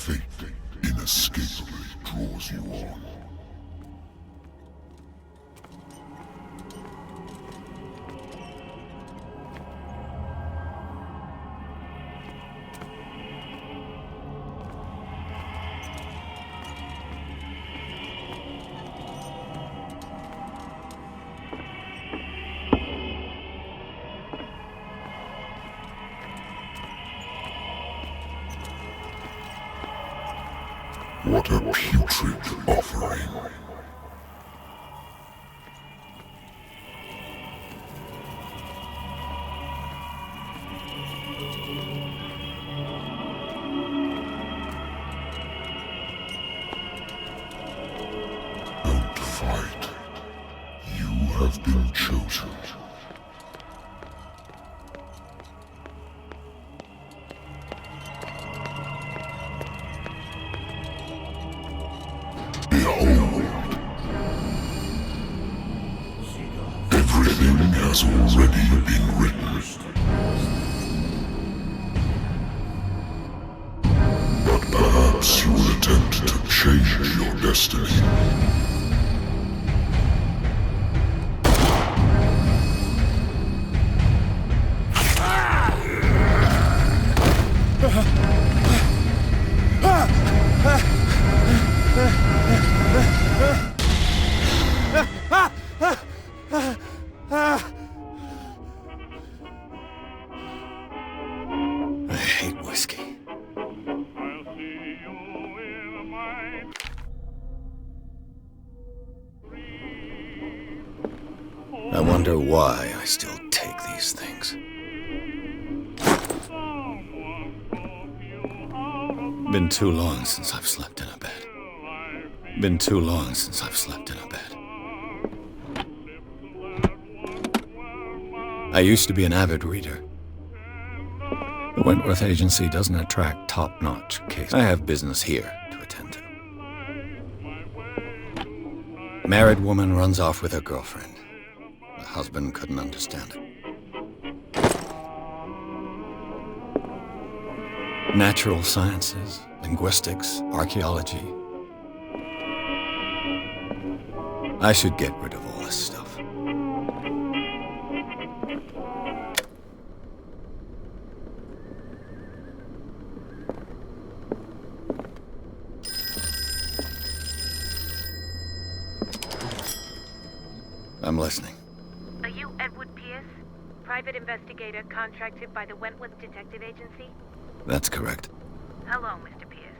Fate inescapably draws you on. What a putrid offering. Don't fight. You have been chosen. Behold. Everything has already been written. But perhaps you will attempt to change your destiny. I hate whiskey. I wonder why I still take these things. Been too long since I've slept in a bed. Been too long since I've slept in a bed. I used to be an avid reader. The Wentworth Agency doesn't attract top-notch cases. I have business here to attend to. Married woman runs off with her girlfriend. The husband couldn't understand it. Natural sciences, linguistics, archaeology. I should get rid of all this stuff. I'm listening. Are you Edward Pierce, private investigator contracted by the Wentworth Detective Agency? That's correct. Hello, Mr. Pierce.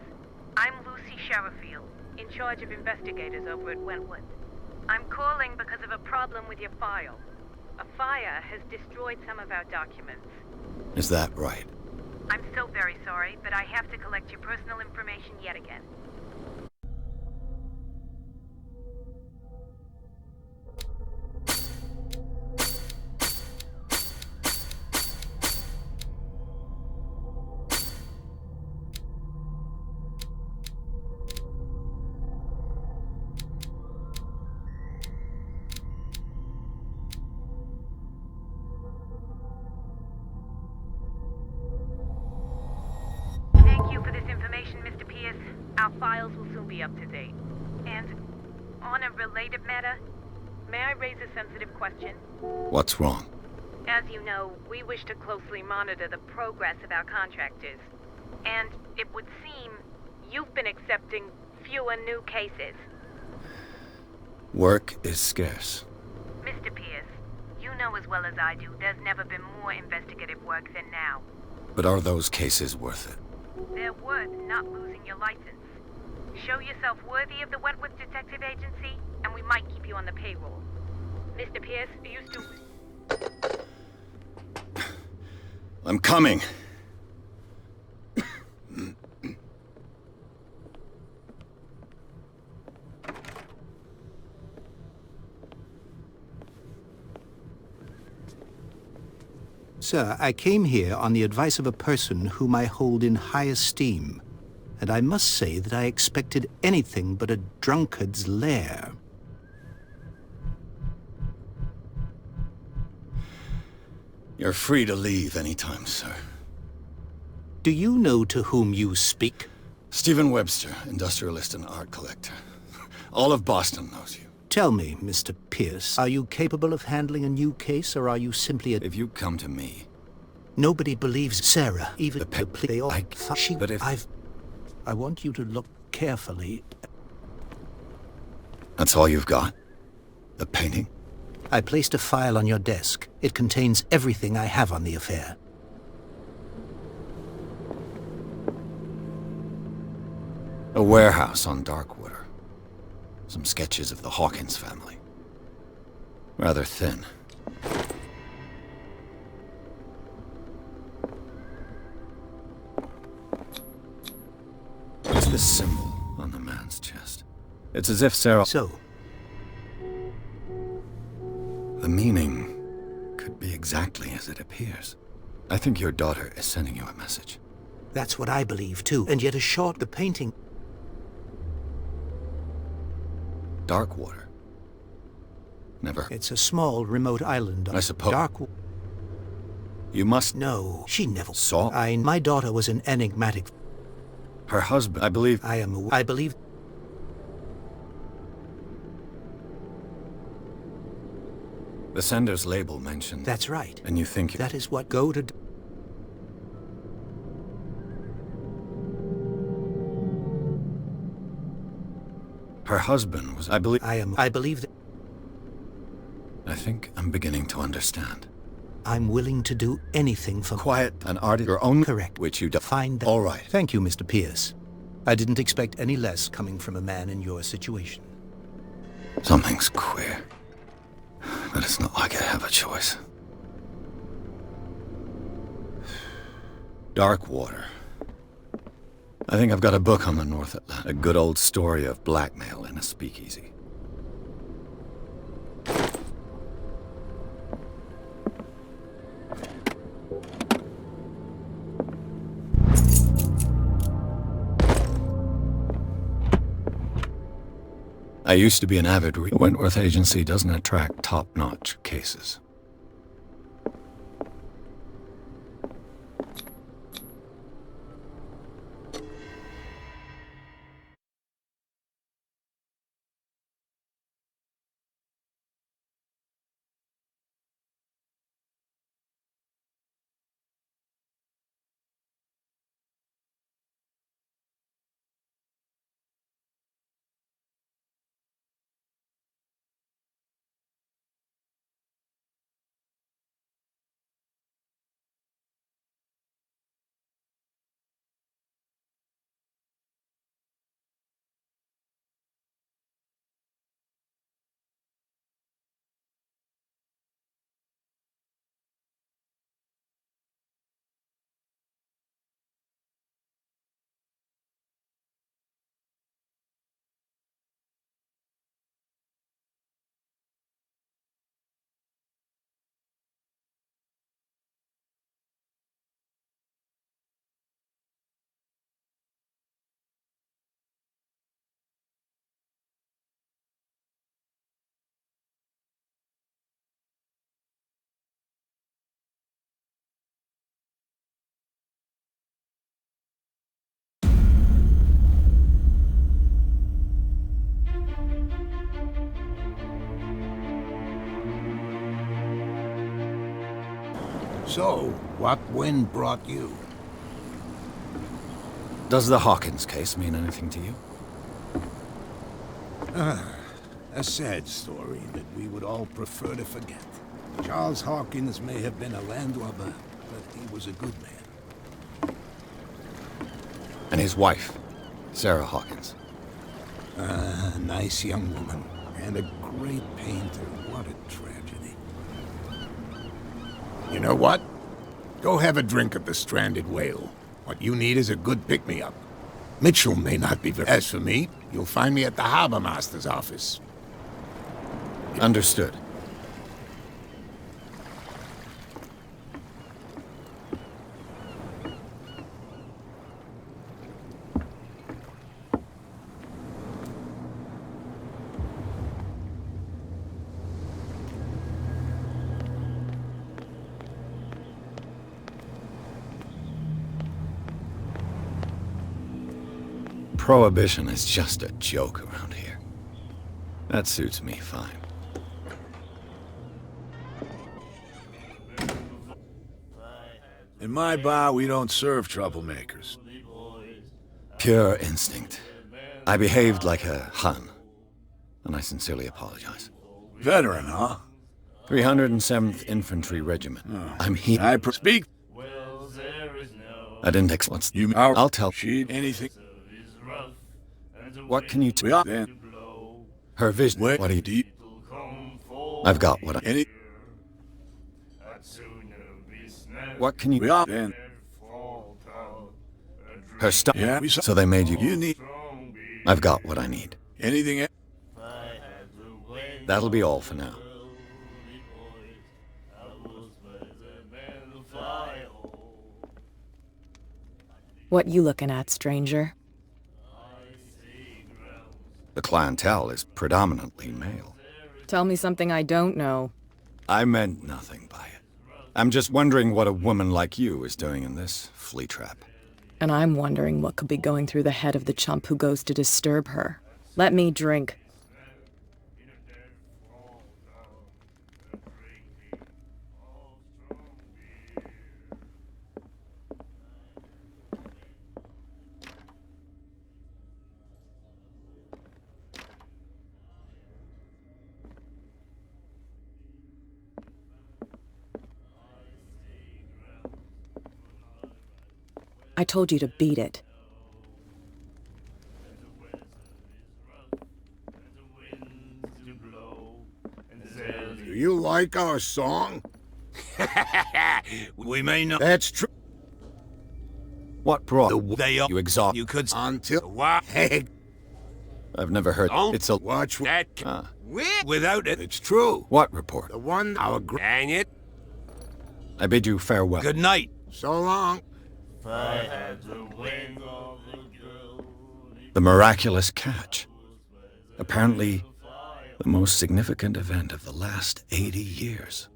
I'm Lucy Sherrifield, in charge of investigators over at Wentworth. I'm calling because of a problem with your file. A fire has destroyed some of our documents. Is that right? I'm so very sorry, but I have to collect your personal information yet again. Thank you for this information, Mr. Pierce. Our files will soon be up to date. And on a related matter, may I raise a sensitive question? What's wrong? As you know, we wish to closely monitor the progress of our contractors. And it would seem you've been accepting fewer new cases. Work is scarce. Mr. Pierce, you know as well as I do there's never been more investigative work than now. But are those cases worth it? They're worth not losing your license. Show yourself worthy of the Wentworth Detective Agency, and we might keep you on the payroll. Mr. Pierce, are you still... I'm coming. Sir, I came here on the advice of a person whom I hold in high esteem, and I must say that I expected anything but a drunkard's lair. You're free to leave anytime, sir. Do you know to whom you speak? Stephen Webster, industrialist and art collector. All of Boston knows you. Tell me, Mr. Pierce, are you capable of handling a new case, or are you simply a... If you come to me... Nobody believes Sarah, even they all... But if... I want you to look carefully. That's all you've got? The painting? I placed a file on your desk. It contains everything I have on the affair. A warehouse on Darkwater. Some sketches of the Hawkins family. Rather thin. What's this symbol on the man's chest? It's as if Sarah... So? The meaning could be exactly as it appears. I think your daughter is sending you a message. That's what I believe, too. And yet the painting... Darkwater. Never... It's a small, remote island on I suppose... You must... No, she never... Saw? My daughter was an enigmatic... Her husband, I believe... I believe... The sender's label mentioned... That's right. And you think... That is what go to... Her husband was... I believe... I believe that... I think I'm beginning to understand. I'm willing to do anything for... Quiet, an artist, your own... Correct. Which you... Find that... All right. Thank you, Mr. Pierce. I didn't expect any less coming from a man in your situation. Something's queer. But it's not like I have a choice. Darkwater. I think I've got a book on the North Atlantic. A good old story of blackmail in a speakeasy. I used to be an avid reader. The Wentworth Agency doesn't attract top-notch cases. So, what wind brought you? Does the Hawkins case mean anything to you? A sad story that we would all prefer to forget. Charles Hawkins may have been a landlubber, but he was a good man. And his wife, Sarah Hawkins. A nice young woman, and a great painter. What a tragedy. You know what? Go have a drink at the Stranded Whale. What you need is a good pick-me-up. Mitchell may not be very... As for me, you'll find me at the Harbor Master's office. Understood. Prohibition is just a joke around here. That suits me fine. In my bar, we don't serve troublemakers. Pure instinct. I behaved like a Hun, and I sincerely apologize. Veteran, huh? 307th Infantry Regiment. I'm here. I speak. I didn't explain. You I'll tell. She anything. What can you We are then. Her vision. Wait, What do you... deep. I've got what I... Any. What can you... We are then. Her stuff. Yeah, So they made you... You need I've got what I need. anything? That'll be all for now. What you looking at, stranger? The clientele is predominantly male. Tell me something I don't know. I meant nothing by it. I'm just wondering what a woman like you is doing in this flea trap. And I'm wondering what could be going through the head of the chump who goes to disturb her. Let me drink. I told you to beat it. Do you like our song? We may not. That's true. What brought They are. you exhaust? You could. Until What? hey, I've never heard. Don't It's a... watch That. Ah. Without it. it's true. What report? The one our Dang it. I bid you farewell. Good night. so long. The miraculous catch. Apparently, the most significant event of the last 80 years.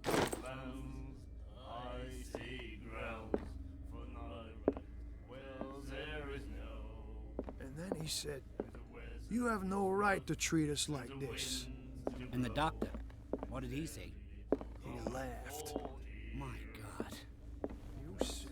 And then he said, "You have no right to treat us like this." And the doctor, what did he say? He laughed. My God. You see.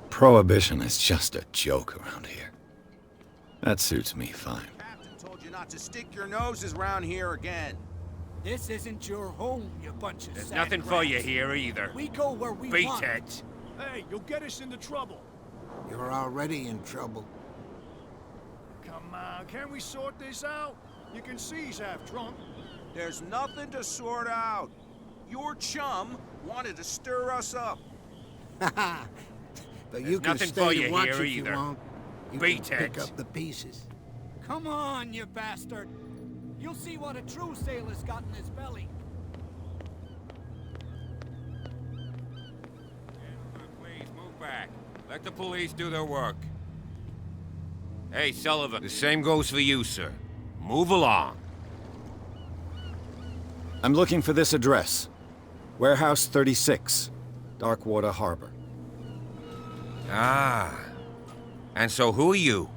Prohibition is just a joke around here. That suits me fine. Captain told you not to stick your noses around here again. This isn't your home, you bunch of There's sad nothing for you rats. here either. We go where we Beat want. it. Hey, you'll get us into trouble. You're already in trouble. Come on, can we sort this out? You can see he's half drunk. There's nothing to sort out. Your chum wanted to stir us up. But you can nothing stay for and you watch here if you either. want. You Beat can pick it. up the pieces. Come on, you bastard. You'll see what a true sailor's got in his belly. Please move back. Let the police do their work. Hey, Sullivan, the same goes for you, sir. Move along. I'm looking for this address. Warehouse 36, Darkwater Harbor. Ah. And so who are you?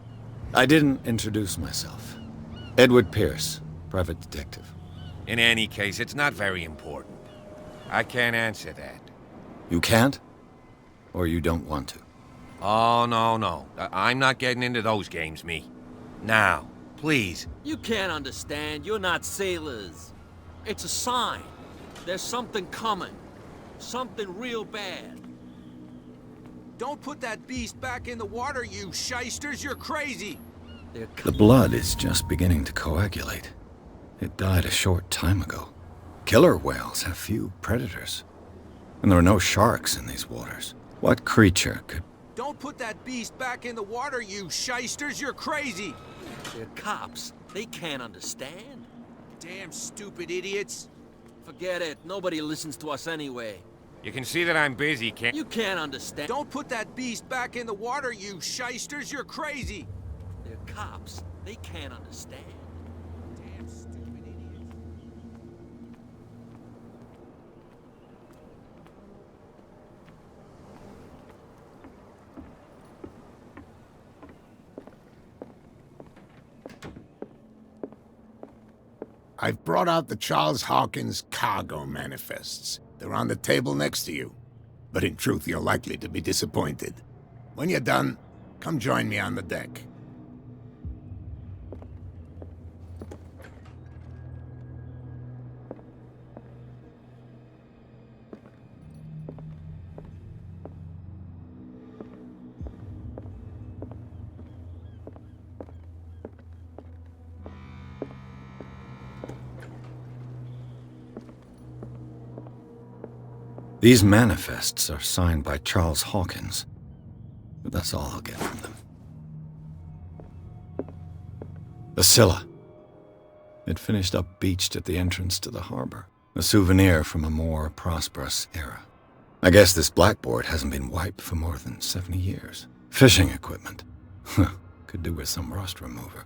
I didn't introduce myself. Edward Pierce, private detective. In any case, it's not very important. I can't answer that. You can't? Or you don't want to? Oh, no. I'm not getting into those games, me. Now, please. You can't understand. You're not sailors. It's a sign. There's something coming. Something real bad. Don't put that beast back in the water, you shysters. You're crazy. The blood is just beginning to coagulate. It died a short time ago. Killer whales have few predators. And there are no sharks in these waters. What creature could... Don't put that beast back in the water, you shysters. You're crazy. They're cops. They can't understand. Damn stupid idiots. Forget it. Nobody listens to us anyway. You can see that I'm busy, can't You can't understand. Don't put that beast back in the water, you shysters! You're crazy! They're cops. They can't understand. Damn stupid idiots. I've brought out the Charles Hawkins cargo manifests. They're on the table next to you. But in truth, you're likely to be disappointed. When you're done, come join me on the deck. These manifests are signed by Charles Hawkins, but that's all I'll get from them. The Scylla. It finished up beached at the entrance to the harbor, a souvenir from a more prosperous era. I guess this blackboard hasn't been wiped for more than 70 years. Fishing equipment. Could do with some rust remover.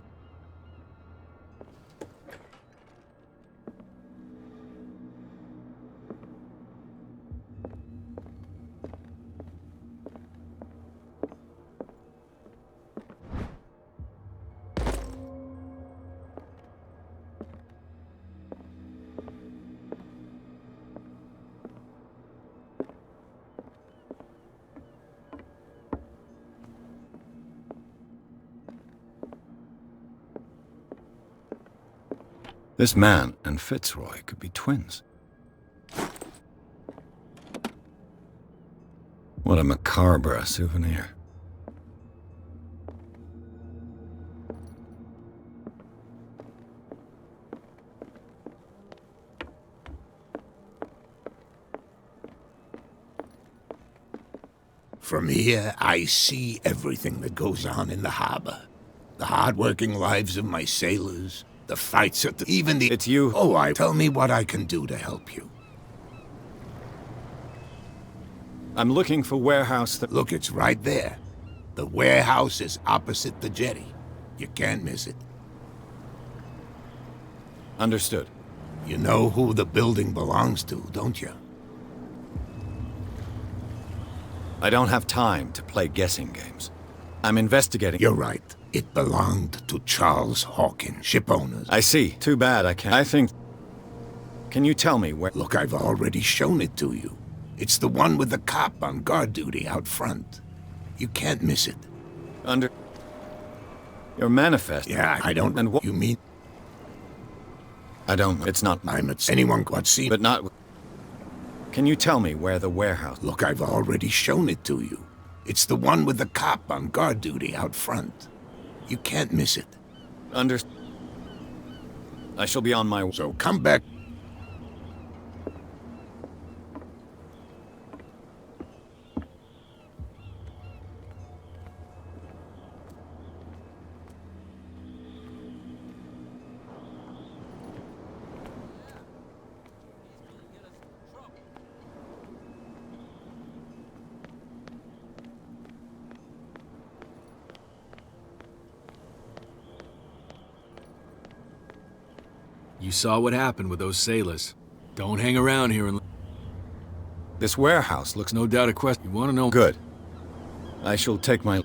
This man and Fitzroy could be twins. What a macabre souvenir. From here, I see everything that goes on in the harbor. The hard-working lives of my sailors, the fights at even the... It's you. Oh, tell me what I can do to help you. I'm looking for warehouse that... Look, it's right there. The warehouse is opposite the jetty. You can't miss it. Understood. You know who the building belongs to, don't you? I don't have time to play guessing games. I'm investigating... You're right. It belonged to Charles Hawkins, ship owners. I see. Too bad I can't... I think... Can you tell me where... Look, I've already shown it to you. It's the one with the cop on guard duty out front. You can't miss it. Your manifest... Yeah, I don't... And what... You mean... I don't... It's not... I'm at... Anyone got seen... But not... Can you tell me where the warehouse... Look, I've already shown it to you. It's the one with the cop on guard duty out front. You can't miss it. I shall be on my... So come back... You saw what happened with those sailors. Don't hang around here and... This warehouse looks... No doubt a question. You want to know... Good. I shall take my...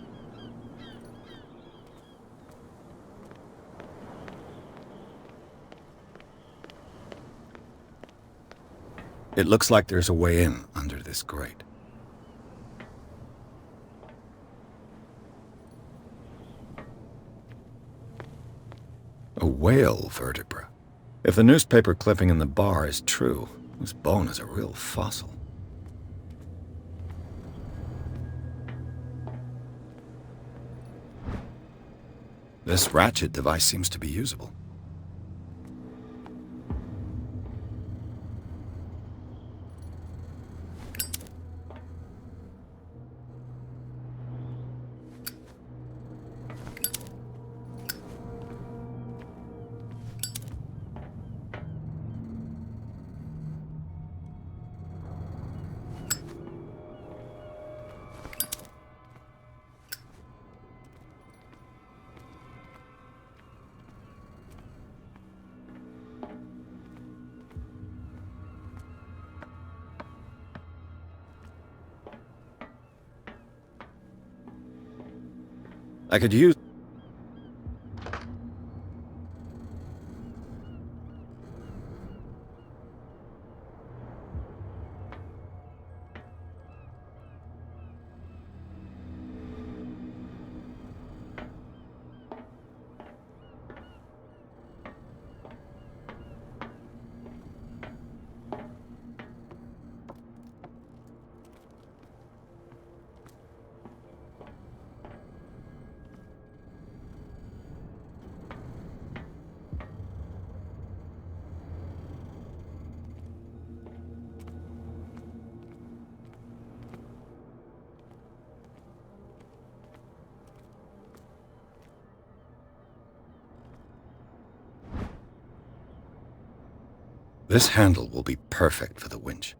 It looks like there's a way in under this grate. A whale vertebra. If the newspaper clipping in the bar is true, this bone is a real fossil. This ratchet device seems to be usable. I could use... This handle will be perfect for the winch.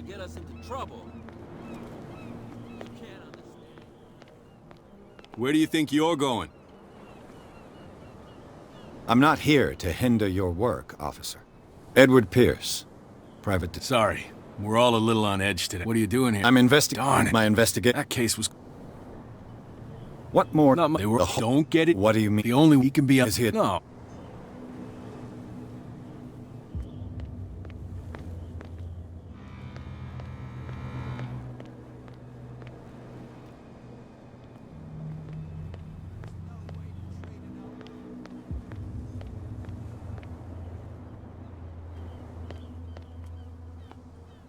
Get us into trouble. You can't understand. Where do you think you're going? I'm not here to hinder your work, officer. Edward Pierce, private... Sorry, we're all a little on edge today. What are you doing here? I'm investigating... Darn it. My investigation... That case was... What more? Not my... They were... Don't get it. What do you mean? The only we can be... Is he... No.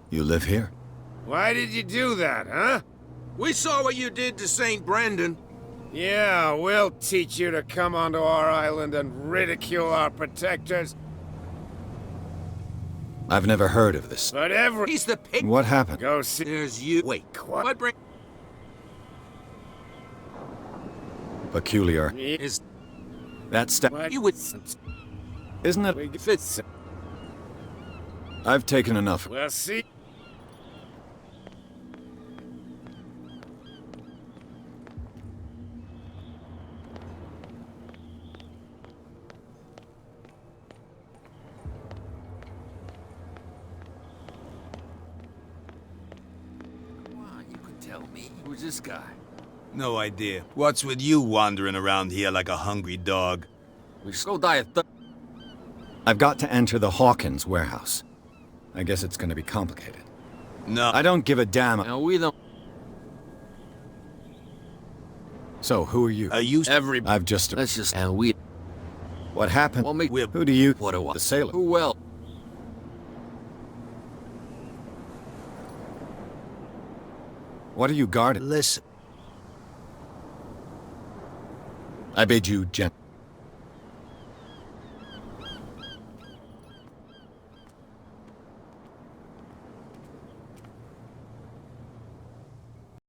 You live here? Why did you do that, huh? We saw what you did to St. Brendan. Yeah, we'll teach you to come onto our island and ridicule our protectors. I've never heard of this. But He's the pig. What happened? Go see... There's you. Wait, What bring... Peculiar. Is... That stuff... You would... Isn't it... Fits. I've taken enough. We'll see. You could tell me. Who's this guy? No idea. What's with you wandering around here like a hungry dog? We just go die of I've got to enter the Hawkins warehouse. I guess it's gonna be complicated. No. I don't give a damn. No, we don't. So, who are you? Are you... I've just... Let's just... And we... What happened? Well, me... Who do you... What do I... The sailor. Who will? What are you guarding? Listen. I bid you, gent...